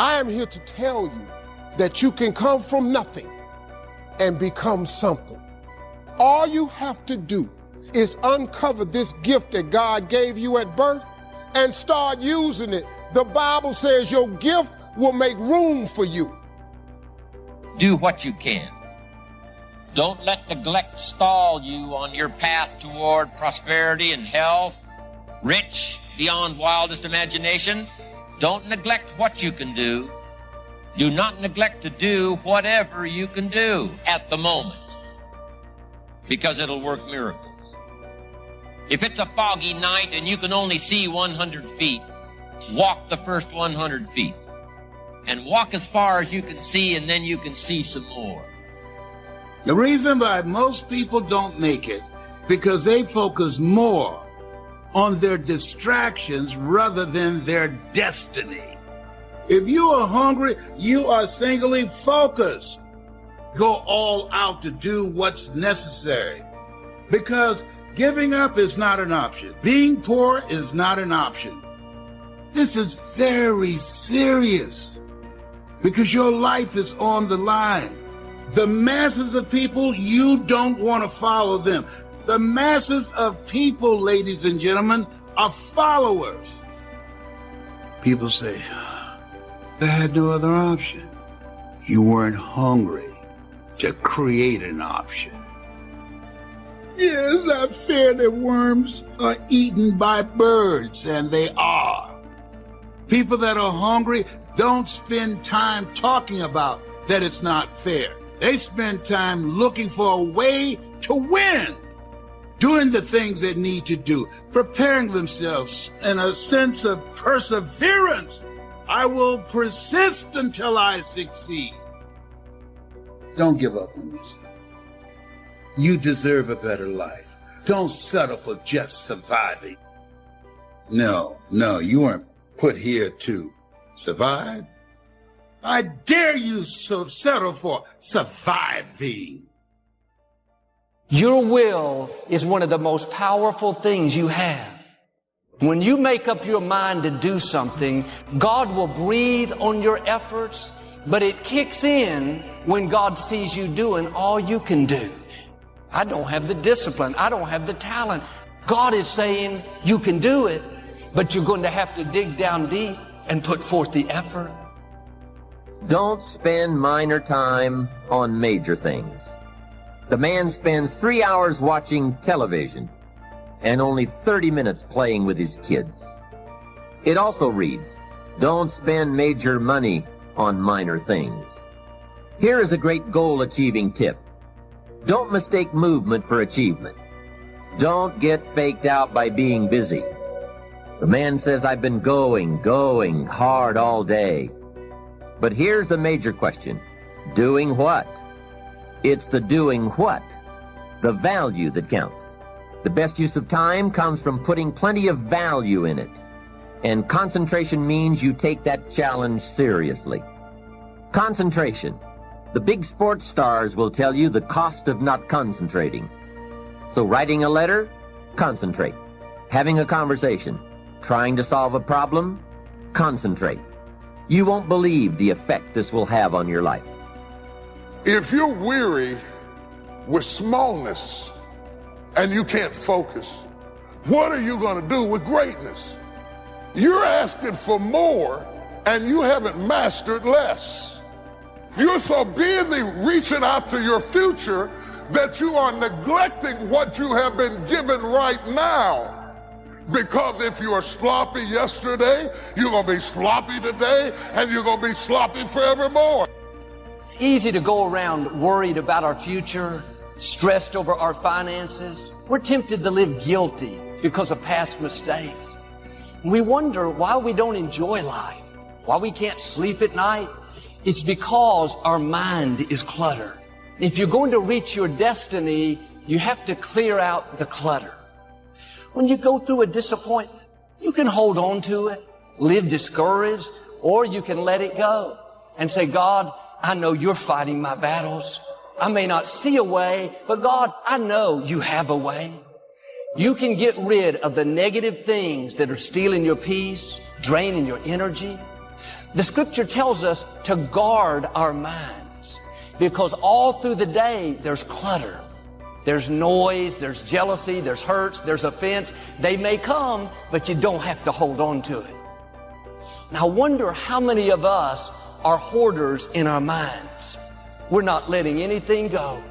I am here to tell you that you can come from nothing and become something. All you have to do is uncover this gift that God gave you at birth and start using it. The Bible says your gift will make room for you. Do what you can. Don't let neglect stall you on your path toward prosperity and health, rich beyond wildest imagination. Don't neglect what you can do. Do not neglect to do whatever you can do at the moment, because it'll work miracles. If it's a foggy night and you can only see 100 feet, walk the first 100 feet. And walk as far as you can see, and then you can see some more. The reason why most people don't make it, because they focus more on their distractions rather than their destiny. If you are hungry, you are singly focused. Go all out to do what's necessary, because giving up is not an option. Being poor is not an option. This is very serious, because your life is on the line. The masses of people, you don't want to follow them. The masses of people, ladies and gentlemen, are followers. People say, they had no other option. You weren't hungry to create an option. Yeah, it's not fair that worms are eaten by birds, and they are. People that are hungry don't spend time talking about that it's not fair. They spend time looking for a way to win, doing the things they need to do, preparing themselves in a sense of perseverance. I will persist until I succeed. Don't give up on yourself. You deserve a better life. Don't settle for just surviving. No, you weren't put here to survive. I dare you to settle for surviving. Your will is one of the most powerful things you have. When you make up your mind to do something, God will breathe on your efforts, but it kicks in when God sees you doing all you can do. I don't have the discipline. I don't have the talent. God is saying you can do it, but you're going to have to dig down deep and put forth the effort. Don't spend minor time on major things. The man spends 3 hours watching television and only 30 minutes playing with his kids. It also reads, don't spend major money on minor things. Here is a great goal-achieving tip. Don't mistake movement for achievement. Don't get faked out by being busy. The man says, I've been going hard all day. But here's the major question. Doing what? It's the doing what, the value that counts. The best use of time comes from putting plenty of value in it. And concentration means you take that challenge seriously. Concentration. The big sports stars will tell you the cost of not concentrating. So writing a letter, concentrate. Having a conversation, trying to solve a problem, concentrate. You won't believe the effect this will have on your life. If you're weary with smallness and you can't focus, what are you going to do with greatness? You're asking for more and you haven't mastered less. You're so busy reaching out to your future that you are neglecting what you have been given right now. Because if you are sloppy yesterday, you're going to be sloppy today, and you're going to be sloppy forevermore. It's easy to go around worried about our future, stressed over our finances. We're tempted to live guilty because of past mistakes. We wonder why we don't enjoy life, why we can't sleep at night. It's because our mind is cluttered. If you're going to reach your destiny, you have to clear out the clutter. When you go through a disappointment, you can hold on to it, live discouraged, or you can let it go and say, God, I know you're fighting my battles. I may not see a way, but God, I know you have a way. You can get rid of the negative things that are stealing your peace, draining your energy. The scripture tells us to guard our minds because all through the day there's clutter. There's noise, there's jealousy, there's hurts, there's offense. They may come, but you don't have to hold on to it. Now, I wonder how many of us are hoarders in our minds. We're not letting anything go.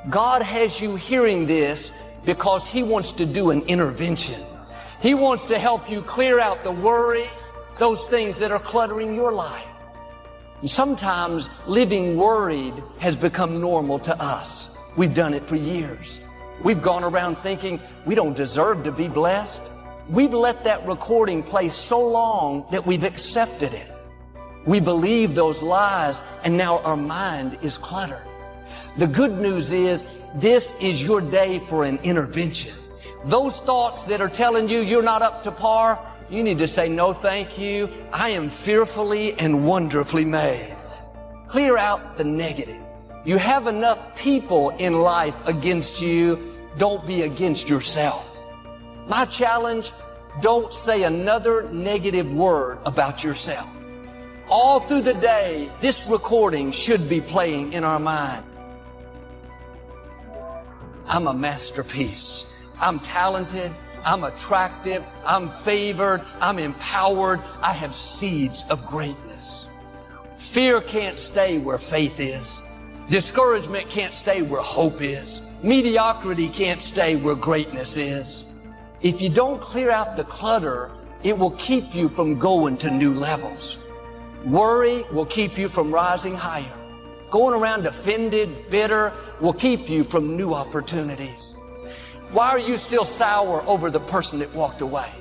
God has you hearing this because He wants to do an intervention. He wants to help you clear out the worry, those things that are cluttering your life. And sometimes living worried has become normal to us. We've done it for years. We've gone around thinking we don't deserve to be blessed. We've let that recording play so long that we've accepted it. We believe those lies, and now our mind is cluttered. The good news is this is your day for an intervention. Those thoughts that are telling you you're not up to par, you need to say, no, thank you. I am fearfully and wonderfully made. Clear out the negative. You have enough people in life against you. Don't be against yourself. My challenge, don't say another negative word about yourself. All through the day, this recording should be playing in our mind. I'm a masterpiece. I'm talented. I'm attractive. I'm favored. I'm empowered. I have seeds of greatness. Fear can't stay where faith is. Discouragement can't stay where hope is. Mediocrity can't stay where greatness is. If you don't clear out the clutter, it will keep you from going to new levels. Worry will keep you from rising higher. Going around offended, bitter, will keep you from new opportunities. Why are you still sour over the person that walked away?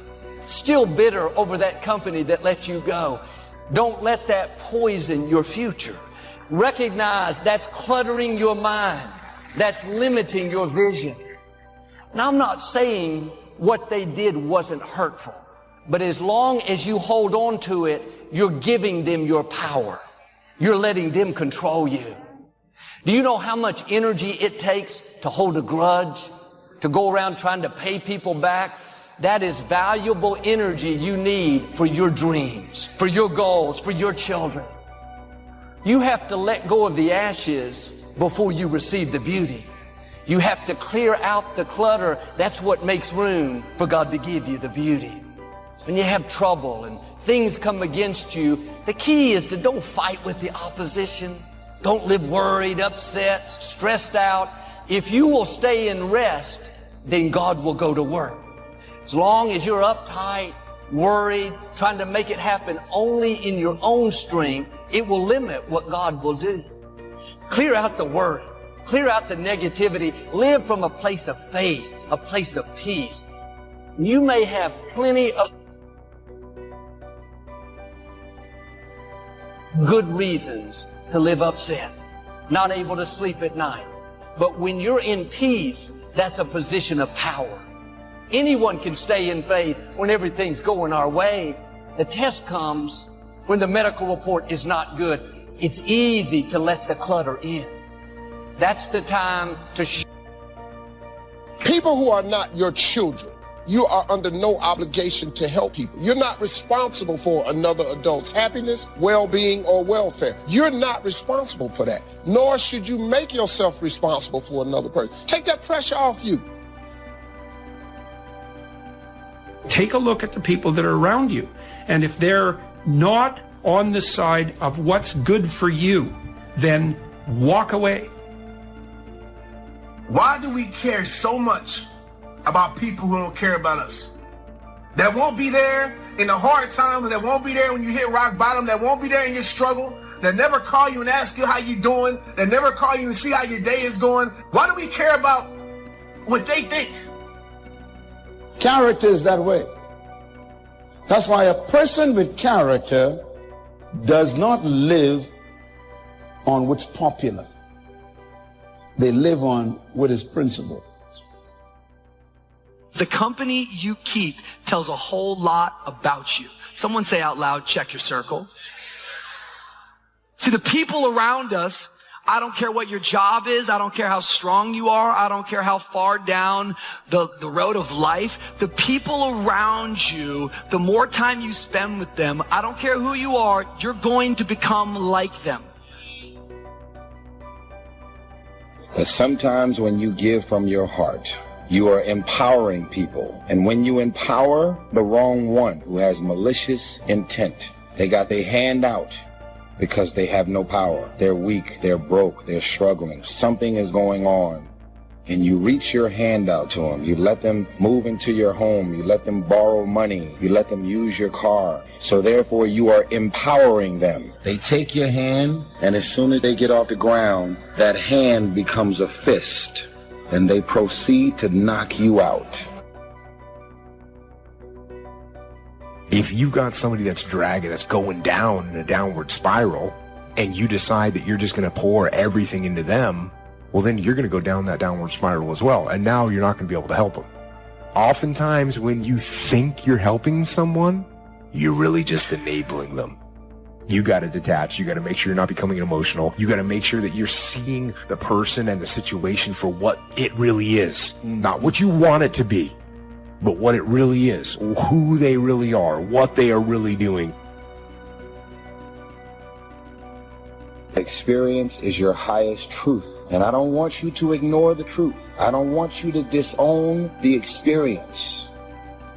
Still bitter over that company that let you go? Don't let that poison your future. Recognize that's cluttering your mind. That's limiting your vision. Now, I'm not saying what they did wasn't hurtful, but as long as you hold on to it, you're giving them your power. You're letting them control you. Do you know how much energy it takes to hold a grudge, to go around trying to pay people back? That is valuable energy you need for your dreams, for your goals, for your children. You have to let go of the ashes before you receive the beauty. You have to clear out the clutter. That's what makes room for God to give you the beauty. When you have trouble and things come against you, the key is to don't fight with the opposition. Don't live worried, upset, stressed out. If you will stay in rest, then God will go to work. As long as you're uptight, worried, trying to make it happen only in your own strength, it will limit what God will do. Clear out the worry. Clear out the negativity. Live from a place of faith, a place of peace. You may have plenty of good reasons to live upset, not able to sleep at night. But when you're in peace, that's a position of power. Anyone can stay in faith when everything's going our way. The test comes when the medical report is not good. It's easy to let the clutter in. That's the time to People who are not your children, you are under no obligation to help people. You're not responsible for another adult's happiness, well-being, or welfare. You're not responsible for that. Nor should you make yourself responsible for another person. Take that pressure off you. Take a look at the people that are around you. And if they're not on the side of what's good for you, then walk away. Why do we care so much about people who don't care about us? That won't be there in the hard times, that won't be there when you hit rock bottom, that won't be there in your struggle, that never call you and ask you how you doing, that never call you and see how your day is going. Why do we care about what they think? Character is that way. That's why a person with character does not live on what's popular. They live on what is principle. The company you keep tells a whole lot about you. Someone say out loud, check your circle. See, the people around us I don't care what your job is. I don't care how strong you are. I don't care how far down the road of life. The people around you, the more time you spend with them, I don't care who you are, you're going to become like them. But sometimes when you give from your heart, you are empowering people. And when you empower the wrong one who has malicious intent, they got their hand out because they have no power. They're weak, they're broke, they're struggling. Something is going on. And you reach your hand out to them. You let them move into your home. You let them borrow money. You let them use your car. So therefore you are empowering them. They take your hand, and as soon as they get off the ground, that hand becomes a fist. And they proceed to knock you out. If you've got somebody that's dragging, that's going down in a downward spiral, and you decide that you're just going to pour everything into them, well, then you're going to go down that downward spiral as well. And now you're not going to be able to help them. Oftentimes, when you think you're helping someone, you're really just enabling them. You got to detach. You got to make sure you're not becoming emotional. You got to make sure that you're seeing the person and the situation for what it really is. Not what you want it to be, but what it really is, who they really are, what they are really doing. Experience is your highest truth, and I don't want you to ignore the truth. I don't want you to disown the experience.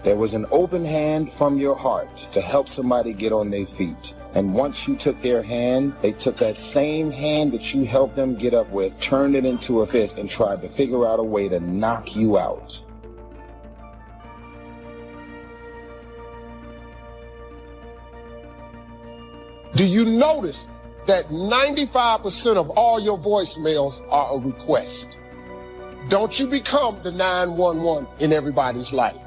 There was an open hand from your heart to help somebody get on their feet. And once you took their hand, they took that same hand that you helped them get up with, turned it into a fist, and tried to figure out a way to knock you out. Do you notice that 95% of all your voicemails are a request? Don't you become the 911 in everybody's life.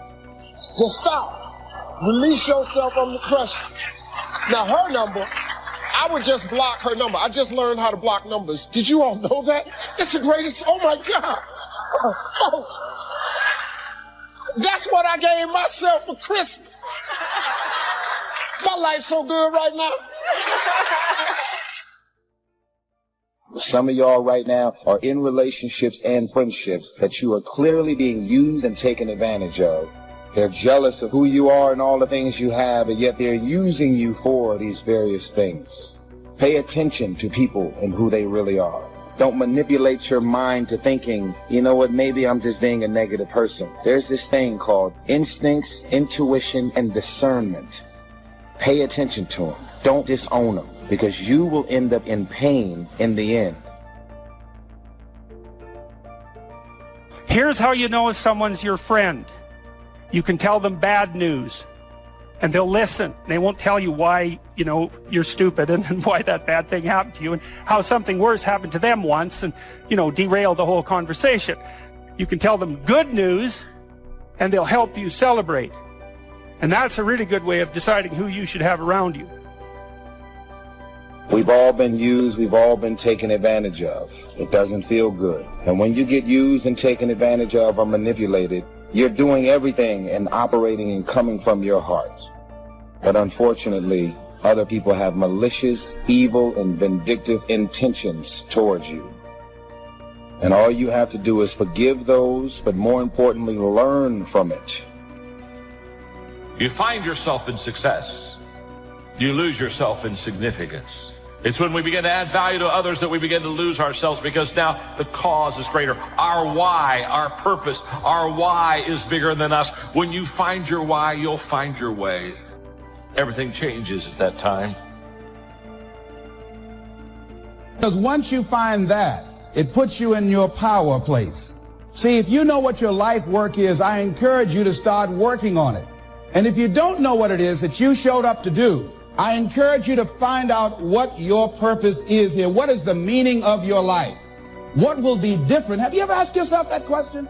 Just stop. Release yourself from the pressure. Now her number, I would just block her number. I just learned how to block numbers. Did you all know that? It's the greatest, oh my God. Oh. That's what I gave myself for Christmas. My life's so good right now. Some of y'all right now are in relationships and friendships that you are clearly being used and taken advantage of. They're jealous of who you are and all the things you have, and yet they're using you for these various things. Pay attention to people and who they really are. Don't manipulate your mind to thinking, you know what, maybe I'm just being a negative person. There's this thing called instincts, intuition, and discernment. Pay attention to them. Don't disown them, because you will end up in pain in the end. Here's how you know if someone's your friend. You can tell them bad news, and they'll listen. They won't tell you why, you're stupid and why that bad thing happened to you and how something worse happened to them once and, derail the whole conversation. You can tell them good news, and they'll help you celebrate. And that's a really good way of deciding who you should have around you. We've all been used, we've all been taken advantage of. It doesn't feel good. And when you get used and taken advantage of or manipulated, you're doing everything and operating and coming from your heart. But unfortunately, other people have malicious, evil, and vindictive intentions towards you. And all you have to do is forgive those, but more importantly, learn from it. You find yourself in success. You lose yourself in significance. It's when we begin to add value to others that we begin to lose ourselves, because now the cause is greater. Our why, our purpose, our why is bigger than us. When you find your why, you'll find your way. Everything changes at that time. Because once you find that, it puts you in your power place. See, if you know what your life work is, I encourage you to start working on it. And if you don't know what it is that you showed up to do, I encourage you to find out what your purpose is here. What is the meaning of your life? What will be different? Have you ever asked yourself that question?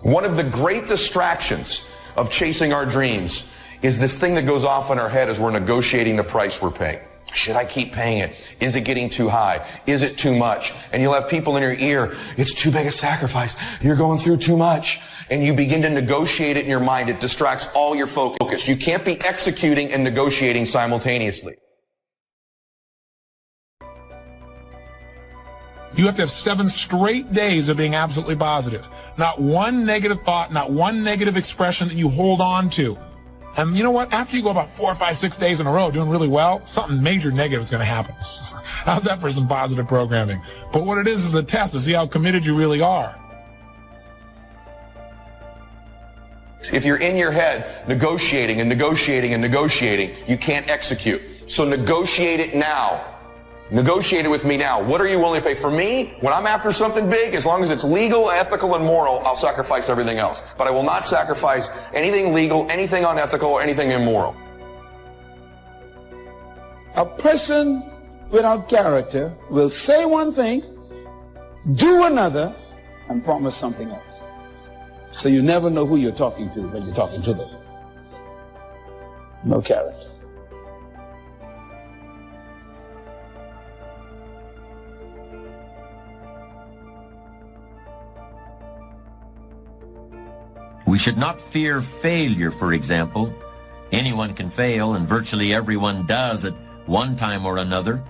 One of the great distractions of chasing our dreams is this thing that goes off in our head as we're negotiating the price we're paying. Should I keep paying it? Is it getting too high? Is it too much? And you'll have people in your ear, it's too big a sacrifice. You're going through too much. and you begin to negotiate it in your mind, it distracts all your focus. You can't be executing and negotiating simultaneously. You have to have 7 straight days of being absolutely positive. Not one negative thought, not one negative expression that you hold on to. And you know what? After you go about 4, 5, 6 days in a row doing really well, something major negative is going to happen. How's that for some positive programming? But what it is a test to see how committed you really are. If you're in your head negotiating and negotiating and negotiating, you can't execute. So negotiate it now. Negotiate it with me now. What are you willing to pay? For me, when I'm after something big, as long as it's legal, ethical, and moral, I'll sacrifice everything else. But I will not sacrifice anything legal, anything unethical, or anything immoral. A person without character will say one thing, do another, and promise something else. So you never know who you're talking to when you're talking to them. No character. We should not fear failure, for example. Anyone can fail, and virtually everyone does at one time or another.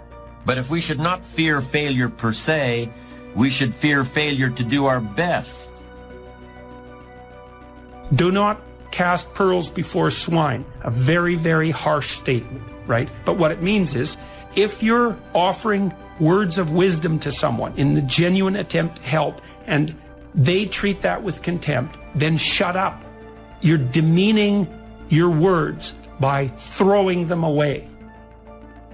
But if we should not fear failure per se, we should fear failure to do our best. Do not cast pearls before swine. A very, very harsh statement, right? But what it means is, if you're offering words of wisdom to someone in the genuine attempt to help, and they treat that with contempt, then shut up. You're demeaning your words by throwing them away.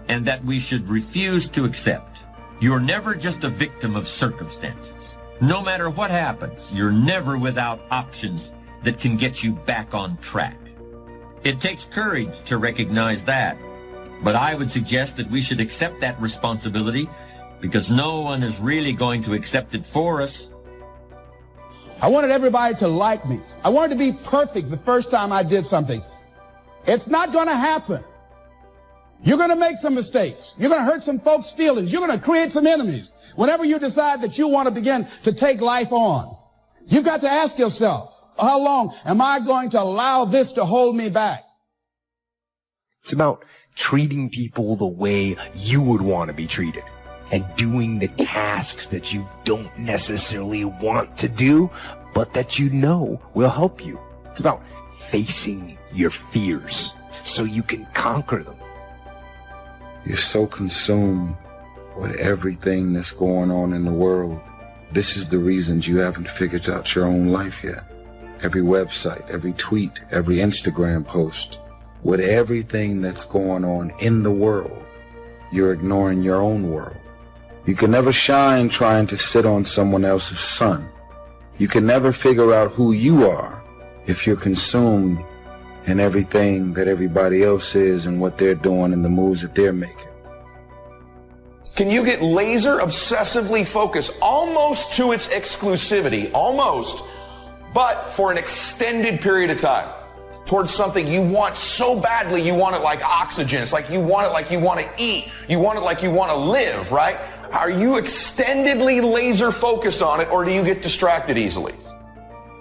And that we should refuse to accept. You're never just a victim of circumstances. No matter what happens, you're never without options that can get you back on track. It takes courage to recognize that, but I would suggest that we should accept that responsibility because no one is really going to accept it for us. I wanted everybody to like me. I wanted to be perfect the first time I did something. It's not going to happen. You're going to make some mistakes. You're going to hurt some folks' feelings. You're going to create some enemies. Whenever you decide that you want to begin to take life on, you've got to ask yourself, how long am I going to allow this to hold me back? It's about treating people the way you would want to be treated and doing the tasks that you don't necessarily want to do, but that you know will help you. It's about facing your fears so you can conquer them. You're so consumed with everything that's going on in the world. This is the reasons you haven't figured out your own life yet. Every website, every tweet, every Instagram post, with everything that's going on in the world, you're ignoring your own world. You can never shine trying to sit on someone else's sun. You can never figure out who you are if you're consumed in everything that everybody else is and what they're doing and the moves that they're making. Can you get laser obsessively focused almost to its exclusivity, almost, but for an extended period of time towards something you want so badly, you want it like oxygen. It's like you want it like you want to eat. You want it like you want to live, right? Are you extendedly laser focused on it, or do you get distracted easily?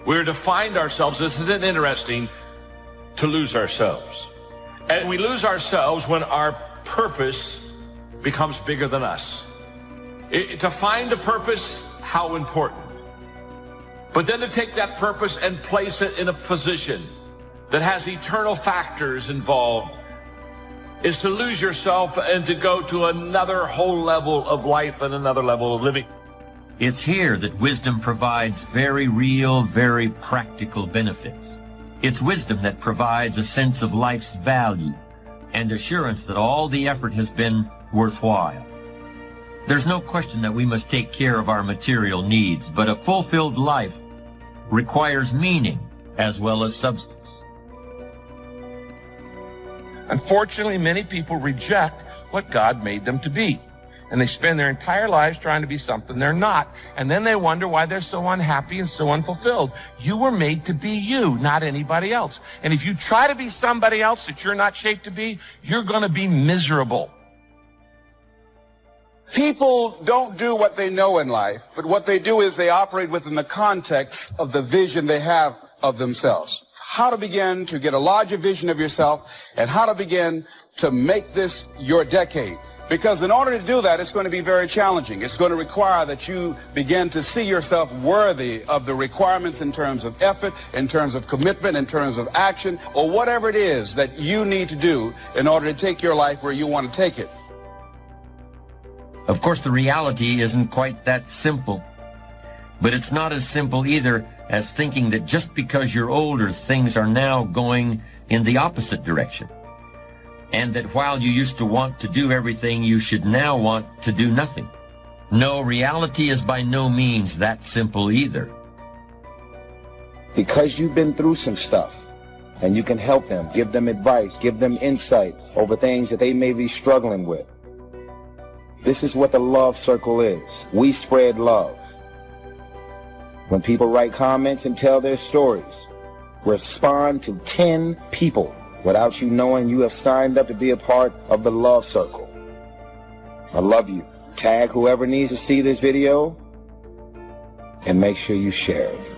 We're to find ourselves, isn't it interesting, to lose ourselves. And we lose ourselves when our purpose becomes bigger than us. To find a purpose, how important. But then to take that purpose and place it in a position that has eternal factors involved is to lose yourself and to go to another whole level of life and another level of living. It's here that wisdom provides very real, very practical benefits. It's wisdom that provides a sense of life's value and assurance that all the effort has been worthwhile. There's no question that we must take care of our material needs, but a fulfilled life requires meaning as well as substance. Unfortunately, many people reject what God made them to be. And they spend their entire lives trying to be something they're not. And then they wonder why they're so unhappy and so unfulfilled. You were made to be you, not anybody else. And if you try to be somebody else that you're not shaped to be, you're going to be miserable. People don't do what they know in life, but what they do is they operate within the context of the vision they have of themselves. How to begin to get a larger vision of yourself and how to begin to make this your decade. Because in order to do that, it's going to be very challenging. It's going to require that you begin to see yourself worthy of the requirements in terms of effort, in terms of commitment, in terms of action, or whatever it is that you need to do in order to take your life where you want to take it. Of course, the reality isn't quite that simple. But it's not as simple either as thinking that just because you're older, things are now going in the opposite direction. And that while you used to want to do everything, you should now want to do nothing. No, reality is by no means that simple either. Because you've been through some stuff, and you can help them, give them advice, give them insight over things that they may be struggling with. This is what the Love Circle is. We spread love. When people write comments and tell their stories, respond to 10 people without you knowing you have signed up to be a part of the Love Circle. I love you. Tag whoever needs to see this video and make sure you share it.